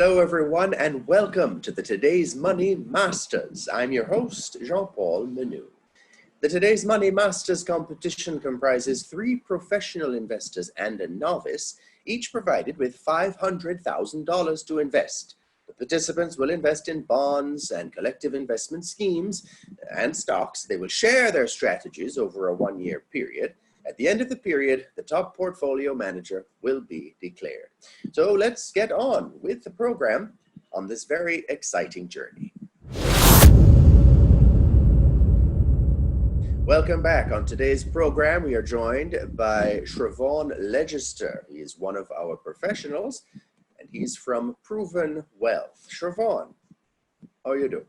Hello, everyone, and welcome to the Today's Money Masters. I'm your host, Jean-Paul Menu. The Today's Money Masters competition comprises 3 professional investors and a novice, each provided with $500,000 to invest. The participants will invest in bonds and collective investment schemes and stocks. They will share their strategies over a 1-year period. At the end of the period, the top portfolio manager will be declared. So let's get on with the program on this very exciting journey. Welcome back. On today's program, we are joined by Chrevaughn Legister. He is one of our professionals, and he's from Proven Wealth. Chrevaughn, how are you doing?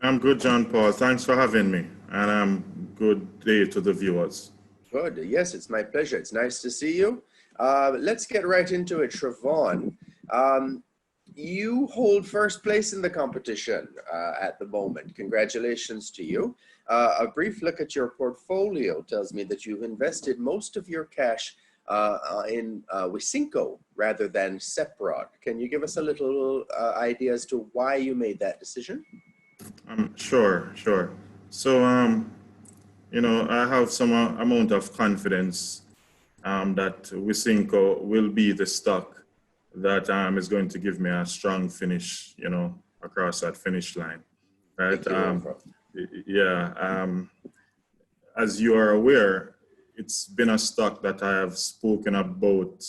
I'm good, John Paul. Thanks for having me, and good day to the viewers. Good. Yes, it's my pleasure. It's nice to see you. Let's get right into it, Chrevaughn. You hold first place in the competition at the moment. Congratulations to you. A brief look at your portfolio tells me that you've invested most of your cash in Wisynco rather than Seprod. Can you give us a little idea as to why you made that decision? Sure. So, I have some amount of confidence that Wisynco will be the stock that is going to give me a strong finish, across that finish line, right? As you are aware, it's been a stock that I have spoken about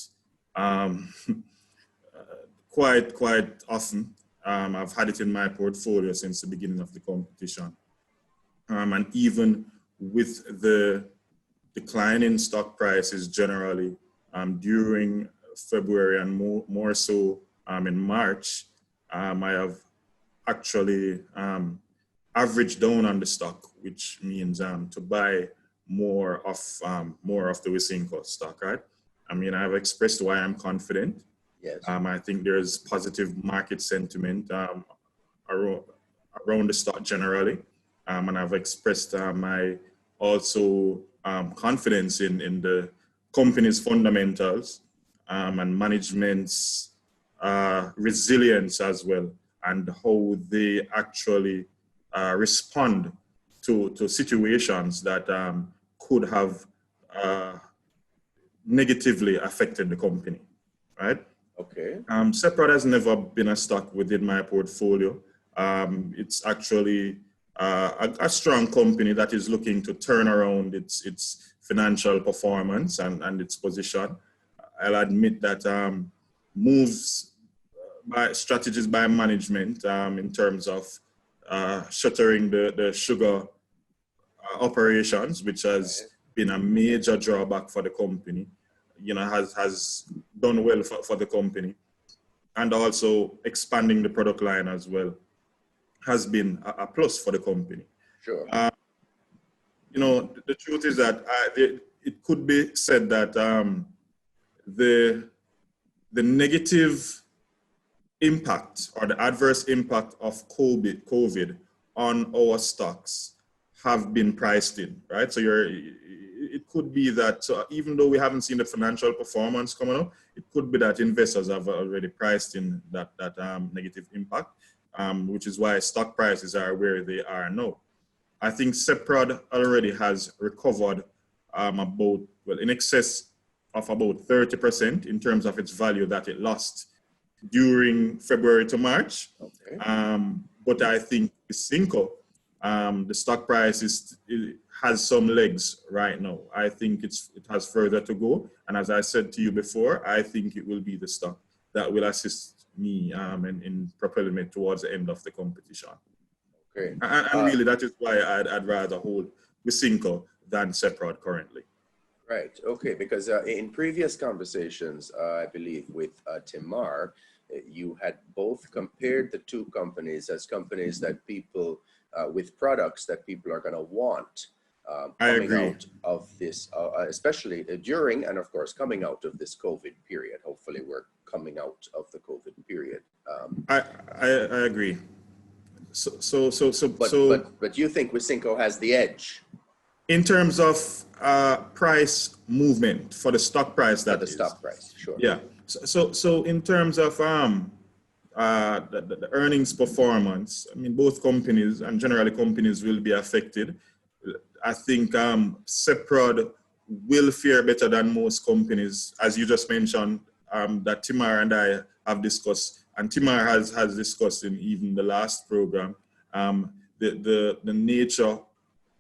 quite often. I've had it in my portfolio since the beginning of the competition, and even with the decline in stock prices generally during February and more so in March, I have actually averaged down on the stock, which means to buy more of the Wisynco stock, right? I've expressed why I'm confident. Yes. I think there's positive market sentiment around the stock generally. And I've expressed my also confidence in the company's fundamentals and management's resilience as well, and how they actually respond to situations that could have negatively affected the company, right? Okay. Seprod has never been a stock within my portfolio. It's actually a strong company that is looking to turn around its financial performance and its position. I'll admit that moves by strategies by management in terms of shuttering the sugar operations, which has been a major drawback for the company, has done well for the company, and also expanding the product line as well has been a plus for the company. Sure. The truth is that it could be said that the negative impact or the adverse impact of COVID on our stocks have been priced in, right? So it could be that even though we haven't seen the financial performance coming up, it could be that investors have already priced in that negative impact. Which is why stock prices are where they are now. I think Seprod already has recovered in excess of about 30% in terms of its value that it lost during February to March. Okay. But I think Wisynco, the stock price has some legs right now. I think it has further to go. And as I said to you before, I think it will be the stock that will assist me in propelling me towards the end of the competition. Okay. And really, that is why I'd rather hold Wisynco than Seprod currently. Right. Okay. Because in previous conversations, I believe with Timar, you had both compared the two companies as companies that people with products that people are going to want coming out of this, especially during and of course coming out of this COVID period. Hopefully, we're coming out of the COVID period. I agree. But you think Wisynco has the edge in terms of price movement for the stock price? Stock price, sure. Yeah. So in terms of the earnings performance, I mean, both companies and generally companies will be affected. I think CEPROD will fare better than most companies, as you just mentioned, that Timar and I have discussed, and Timar has discussed in even the last program, the nature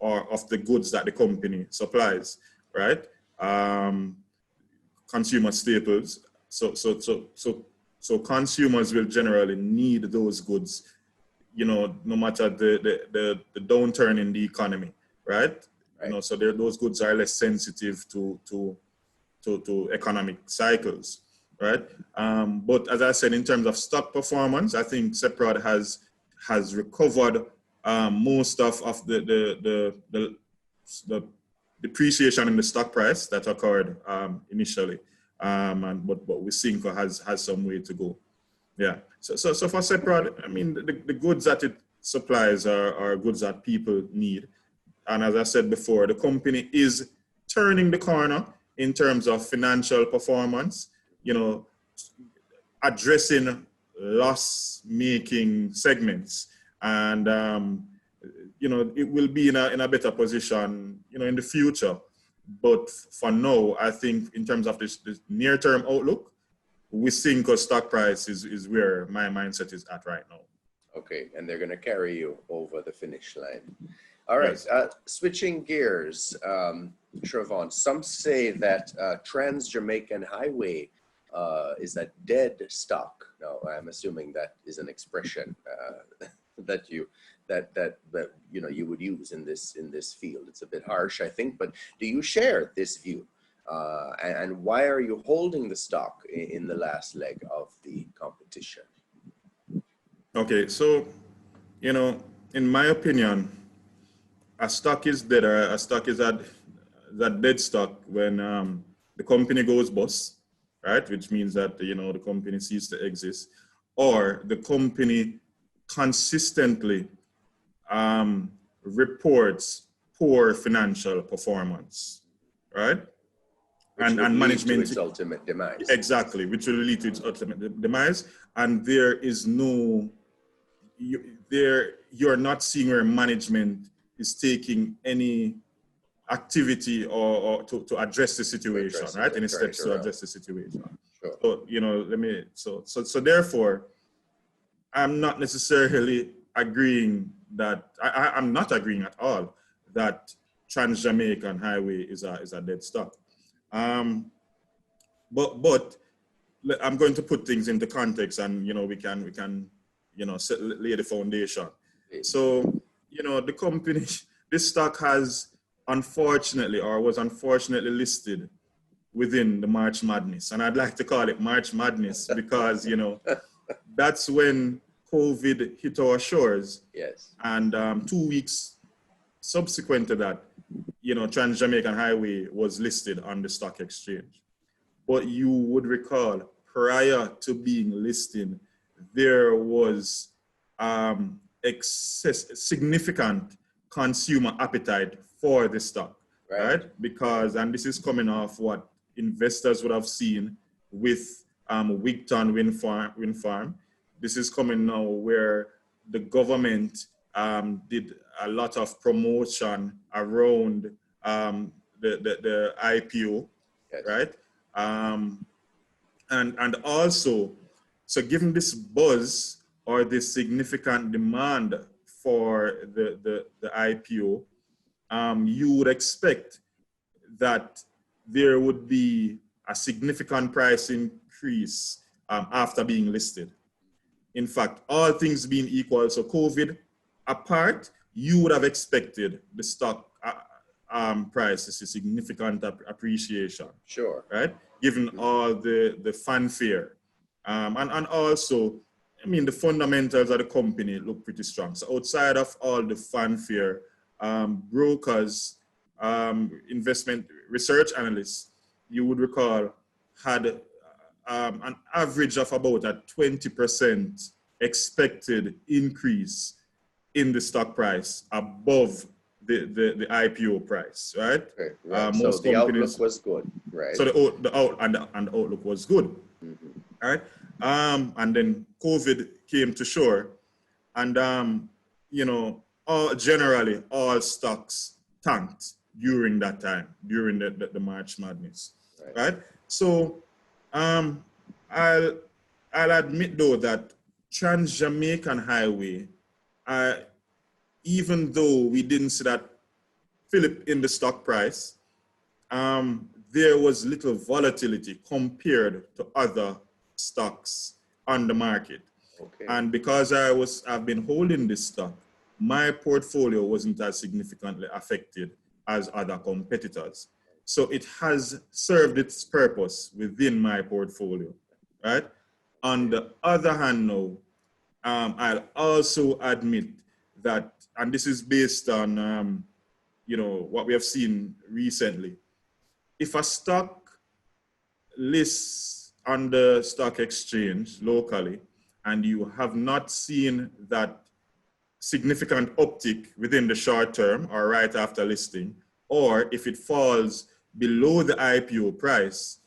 of the goods that the company supplies, right? Consumer staples. So consumers will generally need those goods, you know, no matter the downturn in the economy, right? You know, so those goods are less sensitive to economic cycles, right? But as I said, in terms of stock performance, I think CEPROD has recovered most of the depreciation in the stock price that occurred initially, but Wisynco has some way to go. Yeah. So for CEPROD, I mean, the goods that it supplies are goods that people need. And as I said before, the company is turning the corner in terms of financial performance, you know, addressing loss-making segments. And, you know, it will be in a better position, you know, in the future. But for now, I think in terms of this near-term outlook, Wisynco stock price is where my mindset is at right now. Okay, and they're going to carry you over the finish line. All right, yes. Switching gears, Chrevaughn, some say that Trans-Jamaican Hwy is a dead stock. Now, I'm assuming that is an expression that you know you would use in this field. It's a bit harsh, I think, but do you share this view? And why are you holding the stock in the last leg of the competition? Okay, so, you know, in my opinion, a stock is dead, or a stock is a dead stock when the company goes bust, right? Which means that, you know, the company ceases to exist, or the company consistently reports poor financial performance, right? Which and management, lead to its ultimate demise. Exactly, which will lead to its ultimate demise. And there is no, you're not seeing where management is taking any activity or to address the situation, right? Any steps to address the situation. Sure. So, you know, so therefore, I'm not necessarily agreeing that, I'm not agreeing at all that Trans-Jamaican Hwy is a dead stock. But I'm going to put things into context, and, you know, we can you know, lay the foundation. So, you know, the company, this stock has unfortunately, or was unfortunately listed within the March Madness. And I'd like to call it March Madness because, you know, that's when COVID hit our shores. Yes. And 2 weeks subsequent to that, you know, Trans-Jamaican Hwy was listed on the stock exchange. But you would recall, prior to being listed, there was significant consumer appetite for the stock, right? Because, and this is coming off what investors would have seen with Wigton Wind Farm. This is coming now where the government did a lot of promotion around the IPO, yes. Right? And also, so given this buzz or this significant demand for the IPO, you would expect that there would be a significant price increase after being listed. In fact, all things being equal, so COVID apart, you would have expected the stock price to see significant appreciation. Sure. Right? Given all the fanfare. And also, I mean, the fundamentals of the company look pretty strong. So outside of all the fanfare, brokers, investment research analysts, you would recall, had an average of about a 20% expected increase in the stock price above the IPO price, right? Right. So the outlook was good, right? So the outlook was good, all right? And then COVID came to shore, and generally all stocks tanked during that time, during the March Madness, right? So I'll admit though that Trans-Jamaican Highway, even though we didn't see that flip in the stock price, there was little volatility compared to other stocks on the market. Okay. And because I've been holding this stock, my portfolio wasn't as significantly affected as other competitors. So it has served its purpose within my portfolio, right? On the other hand, now, I'll also admit that, and this is based on, what we have seen recently. If a stock lists on the stock exchange locally, and you have not seen that significant uptick within the short term or right after listing, or if it falls below the IPO price,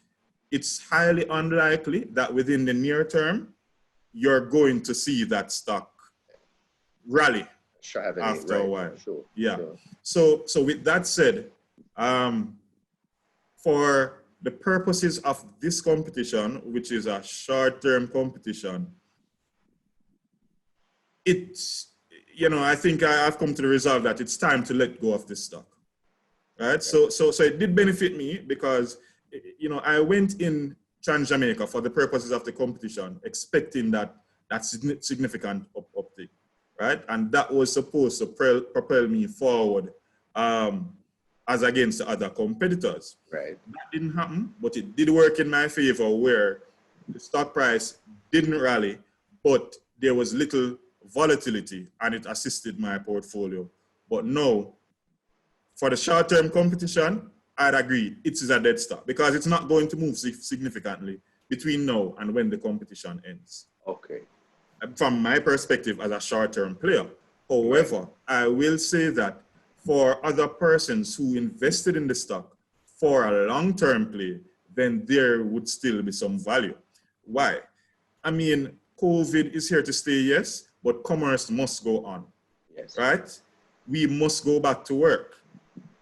it's highly unlikely that within the near term, you're going to see that stock rally after a while. Sure, yeah. Sure. So with that said, for the purposes of this competition, which is a short-term competition, I think I've come to the resolve that it's time to let go of this stock, right? Okay. So it did benefit me because, I went in Trans-Jamaica for the purposes of the competition, expecting that significant uptick, right? And that was supposed to propel me forward as against the other competitors. Right. That didn't happen, but it did work in my favor where the stock price didn't rally, but there was little volatility and it assisted my portfolio. But no, for the short-term competition, I'd agree it is a dead stock because it's not going to move significantly between now and when the competition ends. Okay. From my perspective as a short-term player. However, right. I will say that for other persons who invested in the stock for a long-term play, then there would still be some value. Why? I mean, COVID is here to stay, yes, but commerce must go on, yes. Right? We must go back to work.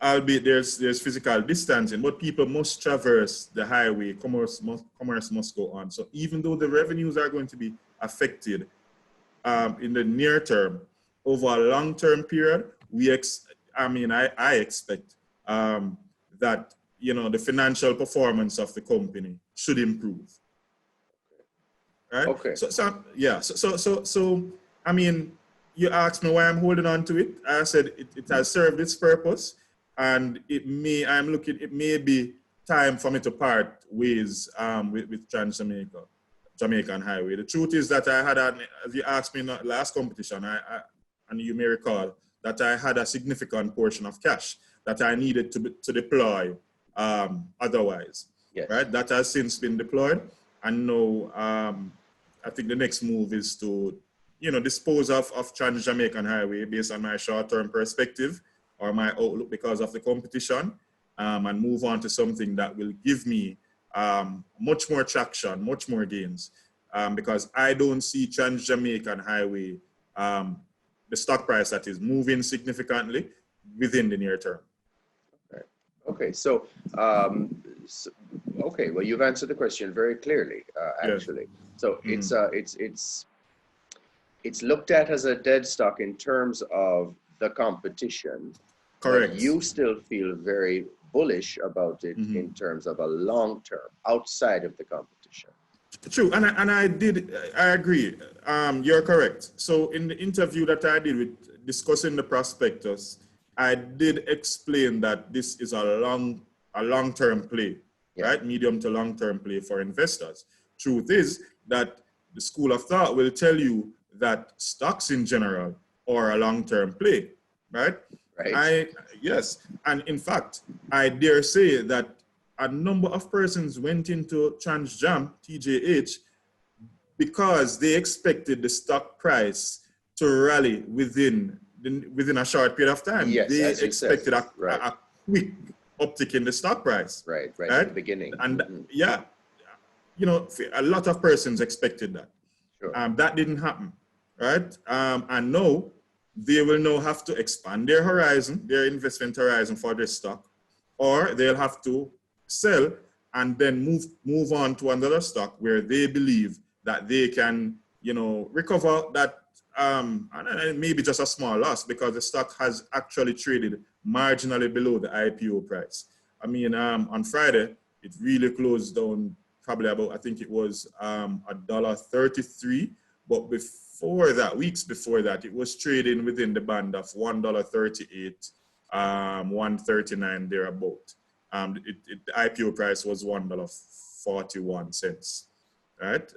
Albeit there's physical distancing, but people must traverse the highway. Commerce must go on. So even though the revenues are going to be affected in the near term, over a long-term period, I expect that the financial performance of the company should improve. Right? Okay. So I mean, you asked me why I'm holding on to it. I said it has served its purpose, and it may be time for me to part ways with Trans-Jamaican Highway. The truth is that I had, as you asked me in the last competition, and you may recall that I had a significant portion of cash that I needed to deploy otherwise. Yes. Right? That has since been deployed, and now I think the next move is to dispose of Trans-Jamaican Highway based on my short-term perspective or my outlook because of the competition, and move on to something that will give me much more traction, much more gains, because I don't see Trans-Jamaican Highway, the stock price that is moving significantly within the near term. Okay, so, okay, well, you've answered the question very clearly, actually. Yes. So it's looked at as a dead stock in terms of the competition. Correct. But you still feel very bullish about it in terms of a long term outside of the competition. True, and I agree. You're correct. So in the interview that I did with discussing the prospectus, I did explain that this is a long-term play, yeah. Right? Medium to long-term play for investors. Truth is that the school of thought will tell you that stocks in general are a long-term play, right? Right. Yes, and in fact, I dare say that a number of persons went into Trans-Jam, TJH, because they expected the stock price to rally within a short period of time. Yes, they as you expected said. a quick uptick in the stock price. Right, at the beginning. And yeah, a lot of persons expected that. Sure. That didn't happen, right? And now they will now have to expand their horizon, their investment horizon for this stock, or they'll have to sell and then move on to another stock where they believe that they can, recover that, and maybe just a small loss because the stock has actually traded marginally below the IPO price. I mean, on Friday, it really closed down probably about, I think it was $1.33, but weeks before that, it was trading within the band of $1.38, $1.39 thereabout. The IPO price was $1.41, right?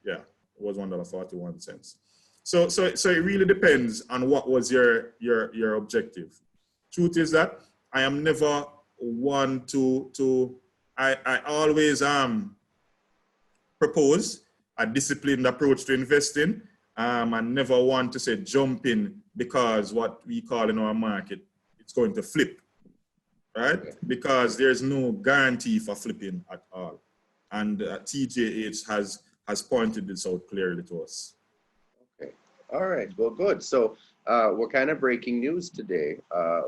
Yeah, it was $1.41. So it really depends on what was your objective. Truth is that I am never one I always propose a disciplined approach to investing. And never want to say jump in because what we call in our market, it's going to flip, right? Because there's no guarantee for flipping at all. And TJH has pointed this out clearly to us. Okay, all right, well, good. So we're kind of breaking news today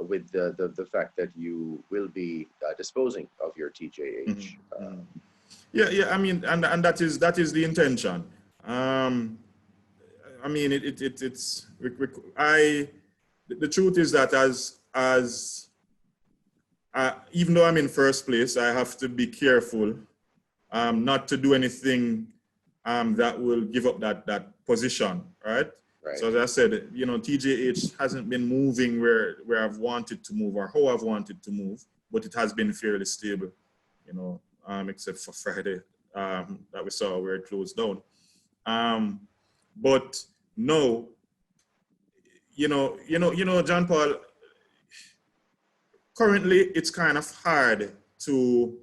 with the fact that you will be disposing of your TJH. Yeah, I mean, and that is the intention. I mean, the truth is that as even though I'm in first place, I have to be careful not to do anything that will give up that position, right? So as I said, TJH hasn't been moving where I've wanted to move or how I've wanted to move, but it has been fairly stable, except for Friday that we saw where it closed down. But no, John Paul, currently it's kind of hard to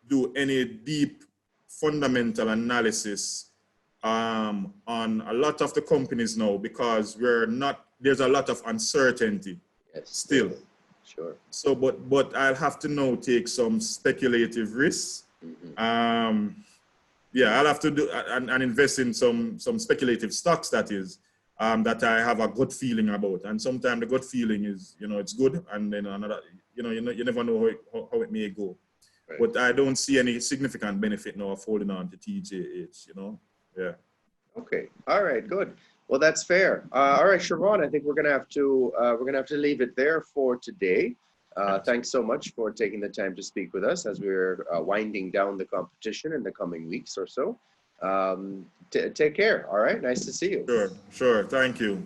do any deep fundamental analysis on a lot of the companies now because there's a lot of uncertainty still. Sure. So, but I'll have to now take some speculative risks. I'll have to do and invest in some speculative stocks that I have a gut feeling about. And sometimes the gut feeling is, it's good, and then another, you never know how it may go. Right. But I don't see any significant benefit now of holding on to TJH, Yeah. Okay. All right. Good. Well, that's fair. All right, Chrevaughn, I think we're gonna have to leave it there for today. Thanks so much for taking the time to speak with us as we're winding down the competition in the coming weeks or so. Take care. All right. Nice to see you. Sure. Thank you.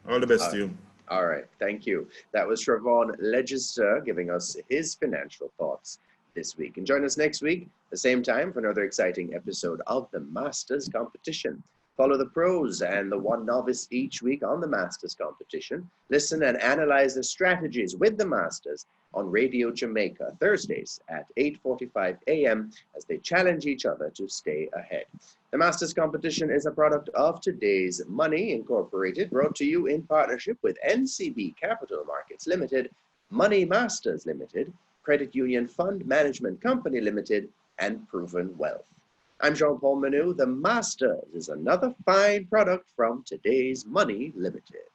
All the best to you. All right. Thank you. That was Chrevaughn Legister giving us his financial thoughts this week. And join us next week, the same time, for another exciting episode of the Masters Competition. Follow the pros and the one novice each week on the Masters Competition. Listen and analyze the strategies with the Masters on Radio Jamaica, Thursdays at 8:45 a.m. as they challenge each other to stay ahead. The Masters Competition is a product of Today's Money Incorporated, brought to you in partnership with NCB Capital Markets Limited, Money Masters Limited, Credit Union Fund Management Company Limited, and Proven Wealth. I'm Jean-Paul Manu. The Masters is another fine product from Today's Money Limited.